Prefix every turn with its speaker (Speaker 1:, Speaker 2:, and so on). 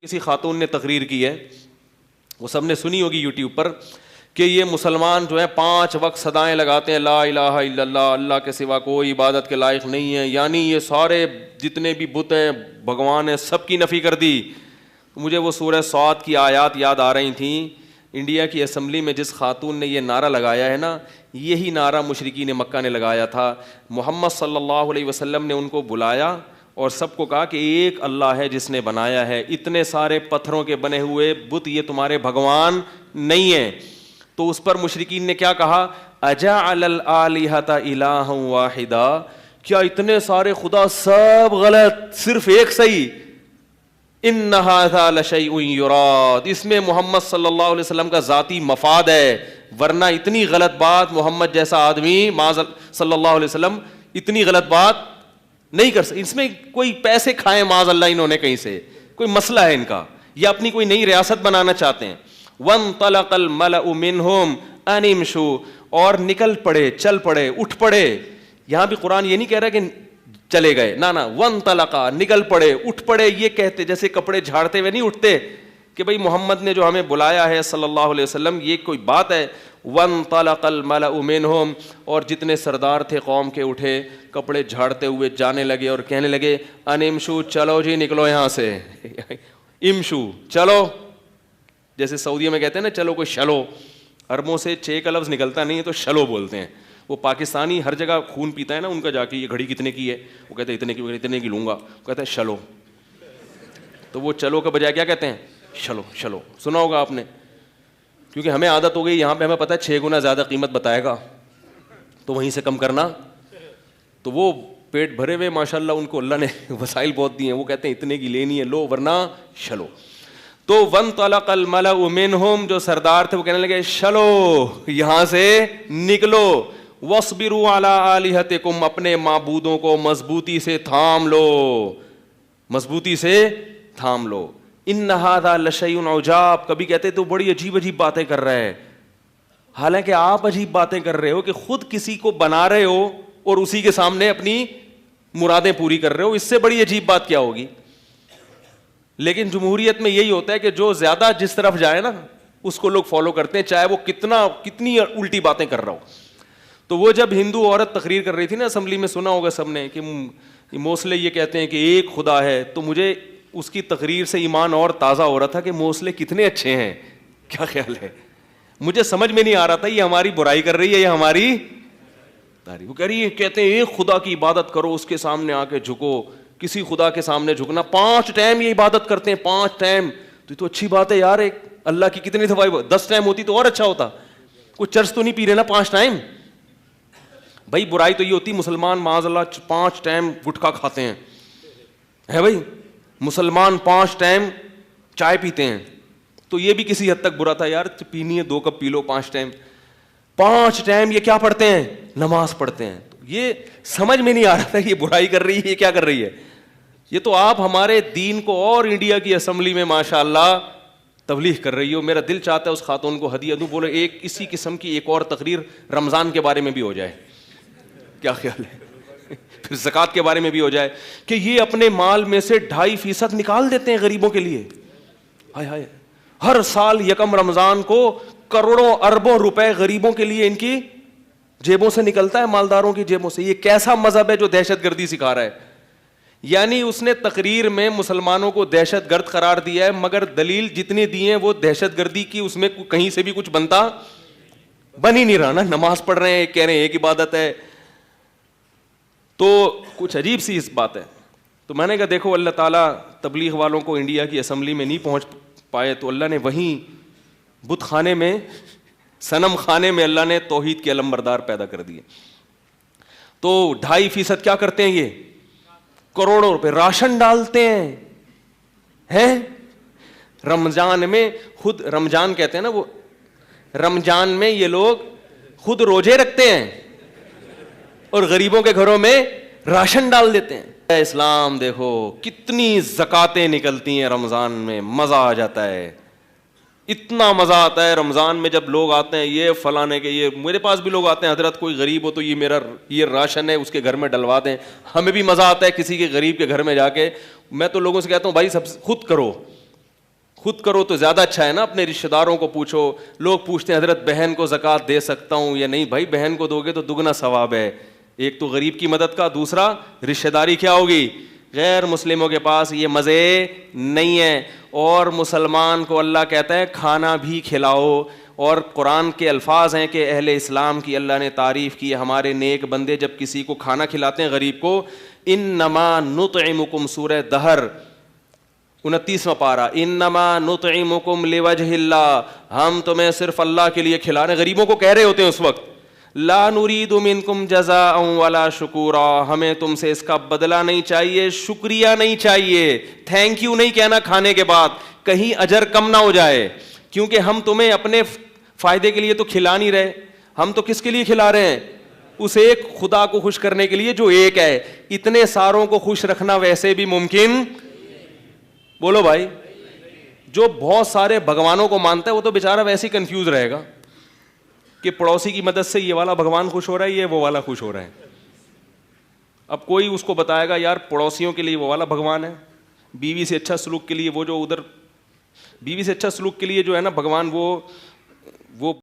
Speaker 1: کسی خاتون نے تقریر کی ہے, وہ سب نے سنی ہوگی یوٹیوب پر, کہ یہ مسلمان جو ہیں 5 وقت صدائیں لگاتے ہیں لا الہ الا اللہ, اللہ کے سوا کوئی عبادت کے لائق نہیں ہے, یعنی یہ سارے جتنے بھی بت ہیں بھگوان ہیں سب کی نفی کر دی. مجھے وہ سورہ صاد کی آیات یاد آ رہی تھیں. انڈیا کی اسمبلی میں جس خاتون نے یہ نعرہ لگایا ہے نا, یہی نعرہ مشرکین مکہ نے لگایا تھا. محمد صلی اللہ علیہ وسلم نے ان کو بلایا اور سب کو کہا کہ ایک اللہ ہے جس نے بنایا ہے, اتنے سارے پتھروں کے بنے ہوئے بت یہ تمہارے بھگوان نہیں ہیں. تو اس پر مشرکین نے کیا کہا, اجعل الآلہۃ الہا واحدا, کیا اتنے سارے خدا سب غلط صرف ایک صحیح, ان ھذا لشیء یراد, اس میں محمد صلی اللہ علیہ وسلم کا ذاتی مفاد ہے, ورنہ اتنی غلط بات محمد جیسا آدمی صلی اللہ علیہ وسلم اتنی غلط بات نہیں کر سکتے. اس میں کوئی پیسے کھائے معاذ اللہ انہوں نے کہیں سے, کوئی مسئلہ ہے ان کا, یا اپنی کوئی نئی ریاست بنانا چاہتے ہیں. وانطلق الملأ منهم ان امشوا, اور نکل پڑے, چل پڑے, اٹھ پڑے. یہاں بھی قرآن یہ نہیں کہہ رہا کہ چلے گئے, نہ وانطلقا, نکل پڑے, اٹھ پڑے. یہ کہتے جیسے کپڑے جھاڑتے ہوئے نہیں اٹھتے کہ بھئی محمد نے جو ہمیں بلایا ہے صلی اللہ علیہ وسلم, یہ کوئی بات ہے. وانطلق الملأ منهم, اور جتنے سردار تھے قوم کے اٹھے, کپڑے جھاڑتے ہوئے جانے لگے اور کہنے لگے ان امشوا, چلو جی نکلو یہاں سے, امشوا چلو. جیسے سعودیہ میں کہتے ہیں نا چلو کوئی شلو, عربوں سے 6 کا لفظ نکلتا نہیں ہے تو شلو بولتے ہیں. وہ پاکستانی ہر جگہ خون پیتا ہے نا ان کا, جا کے یہ گھڑی کتنے کی ہے, وہ کہتے ہیں اتنے کی لوں گا, وہ کہتے ہیں شلو. تو وہ چلو کا بجائے کیا کہتے ہیں, شلو. شلو سنا ہوگا آپ نے, کیونکہ ہمیں عادت ہو گئی, یہاں پہ ہمیں پتہ ہے 6 گنا زیادہ قیمت بتائے گا تو وہیں سے کم کرنا. تو وہ پیٹ بھرے ہوئے ماشاء اللہ, ان کو اللہ نے وسائل بہت دیے ہیں, وہ کہتے ہیں اتنے کی لینی ہے لو ورنہ شلو. تو وانطلق الملأ منهم, جو سردار تھے وہ کہنے لگے شلو یہاں سے نکلو. واصبروا علی آلہتکم, اپنے معبودوں کو مضبوطی سے تھام لو, مضبوطی سے تھام لو. ان ھذا لشیء عجاب, کبھی کہتے تو بڑی عجیب عجیب باتیں کر رہے ہیں, حالانکہ آپ عجیب باتیں کر رہے ہو کہ خود کسی کو بنا رہے ہو اور اسی کے سامنے اپنی مرادیں پوری کر رہے ہو, اس سے بڑی عجیب بات کیا ہوگی. لیکن جمہوریت میں یہی ہوتا ہے کہ جو زیادہ جس طرف جائے نا اس کو لوگ فالو کرتے ہیں, چاہے وہ کتنی الٹی باتیں کر رہا ہو. تو وہ جب ہندو عورت تقریر کر رہی تھی نا اسمبلی میں, سنا ہوگا سب نے کہ موسلے یہ کہتے ہیں کہ ایک خدا ہے, تو مجھے اس کی تقریر سے ایمان اور تازہ ہو رہا تھا کہ موسلے کتنے اچھے ہیں. کیا خیال ہے, مجھے سمجھ میں نہیں آ رہا تھا یہ ہماری برائی کر رہی ہے یا ہماری تعریف. وہ کہہ رہی ہے کہتے ہیں ایک خدا کی عبادت کرو, اس کے سامنے آ کے جھکو, کسی خدا کے سامنے جھکنا, 5 ٹائم یہ عبادت کرتے ہیں, 5 ٹائم. تو اچھی بات ہے یار, ایک اللہ کی کتنی دفعہ 10 ٹائم ہوتی تو اور اچھا ہوتا. کوئی چرچ تو نہیں پی رہے نا 5 ٹائم. بھائی برائی تو یہ ہوتی مسلمان معاذ اللہ 5 ٹائم گٹکا کھاتے ہیں, ہے بھائی مسلمان 5 ٹائم چائے پیتے ہیں, تو یہ بھی کسی حد تک برا تھا یار, پینی ہے 2 کپ پی لو 5 ٹائم. 5 ٹائم یہ کیا پڑھتے ہیں, نماز پڑھتے ہیں. یہ سمجھ میں نہیں آ رہا تھا یہ برائی کر رہی ہے یہ کیا کر رہی ہے. یہ تو آپ ہمارے دین کو اور انڈیا کی اسمبلی میں ماشاءاللہ تبلیغ کر رہی ہو. میرا دل چاہتا ہے اس خاتون کو ہدیہ دوں, بولے ایک اسی قسم کی ایک اور تقریر رمضان کے بارے میں بھی ہو جائے. کیا خیال ہے, پھر زکوٰۃ کے بارے میں بھی ہو جائے کہ یہ اپنے مال میں سے 2.5% نکال دیتے ہیں غریبوں کے لیے. ہائے ہائے, ہر سال یکم رمضان کو کروڑوں اربوں روپے غریبوں کے لیے ان کی جیبوں سے نکلتا ہے, مالداروں کی جیبوں سے. یہ کیسا مذہب ہے جو دہشت گردی سکھا رہا ہے. یعنی اس نے تقریر میں مسلمانوں کو دہشت گرد قرار دیا ہے, مگر دلیل جتنی دی ہیں وہ دہشت گردی کی, اس میں کہیں سے بھی کچھ بنتا بن ہی نہیں رہا نا. نماز پڑھ رہے ہیں, کہہ رہے ہیں ایک عبادت ہے, تو کچھ عجیب سی اس بات ہے. تو میں نے کہا دیکھو اللہ تعالیٰ تبلیغ والوں کو انڈیا کی اسمبلی میں نہیں پہنچ پائے, تو اللہ نے وہیں بت خانے میں, صنم خانے میں اللہ نے توحید کے علمبردار پیدا کر دیے. تو 2.5% کیا کرتے ہیں, یہ کروڑوں روپے راشن ڈالتے ہیں رمضان میں. خود رمضان کہتے ہیں نا, وہ رمضان میں یہ لوگ خود روزے رکھتے ہیں اور غریبوں کے گھروں میں راشن ڈال دیتے ہیں. اسلام دیکھو کتنی زکاتیں نکلتی ہیں رمضان میں, مزہ آ جاتا ہے. اتنا مزہ آتا ہے رمضان میں جب لوگ آتے ہیں, یہ فلانے کے, یہ میرے پاس بھی لوگ آتے ہیں, حضرت کوئی غریب ہو تو یہ میرا یہ راشن ہے اس کے گھر میں ڈلوا دیں. ہمیں بھی مزہ آتا ہے کسی کے غریب کے گھر میں جا کے. میں تو لوگوں سے کہتا ہوں بھائی سب خود کرو, خود کرو تو زیادہ اچھا ہے نا, اپنے رشتہ داروں کو پوچھو. لوگ پوچھتے ہیں حضرت بہن کو زکوٰۃ دے سکتا ہوں یا نہیں؟ بھائی بہن کو دو گے تو دگنا ثواب ہے, ایک تو غریب کی مدد کا, دوسرا رشتہ داری کیا ہوگی, غیر مسلموں کے پاس یہ مزے نہیں ہیں. اور مسلمان کو اللہ کہتا ہے کھانا بھی کھلاؤ, اور قرآن کے الفاظ ہیں کہ اہل اسلام کی اللہ نے تعریف کی, ہمارے نیک بندے جب کسی کو کھانا کھلاتے ہیں غریب کو, انما نطعمکم, سورہ دہر 29واں پارہ, انما نطعمکم لوجہ اللہ, ہم تمہیں صرف اللہ کے لیے کھلا رہے ہیں. غریبوں کو کہہ رہے ہوتے ہیں اس وقت, لا نرید منکم جزاء ولا شکورا, ہمیں تم سے اس کا بدلہ نہیں چاہیے, شکریہ نہیں چاہیے, تھینک یو نہیں کہنا کھانے کے بعد, کہیں اجر کم نہ ہو جائے, کیونکہ ہم تمہیں اپنے فائدے کے لیے تو کھلا نہیں رہے, ہم تو کس کے لیے کھلا رہے ہیں, اس ایک خدا کو خوش کرنے کے لیے جو ایک ہے. اتنے ساروں کو خوش رکھنا ویسے بھی ممکن, بولو بھائی, جو بہت سارے بھگوانوں کو مانتا ہے وہ تو بیچارہ ویسے ہی کنفیوز رہے گا کہ پڑوسی کی مدد سے یہ والا بھگوان خوش ہو رہا ہے, یہ وہ والا خوش ہو رہا ہے. اب کوئی اس کو بتائے گا یار پڑوسیوں کے لیے وہ والا بھگوان ہے, بیوی سے اچھا سلوک کے لیے وہ جو ادھر, بیوی سے اچھا سلوک کے لیے جو ہے نا بھگوان وہ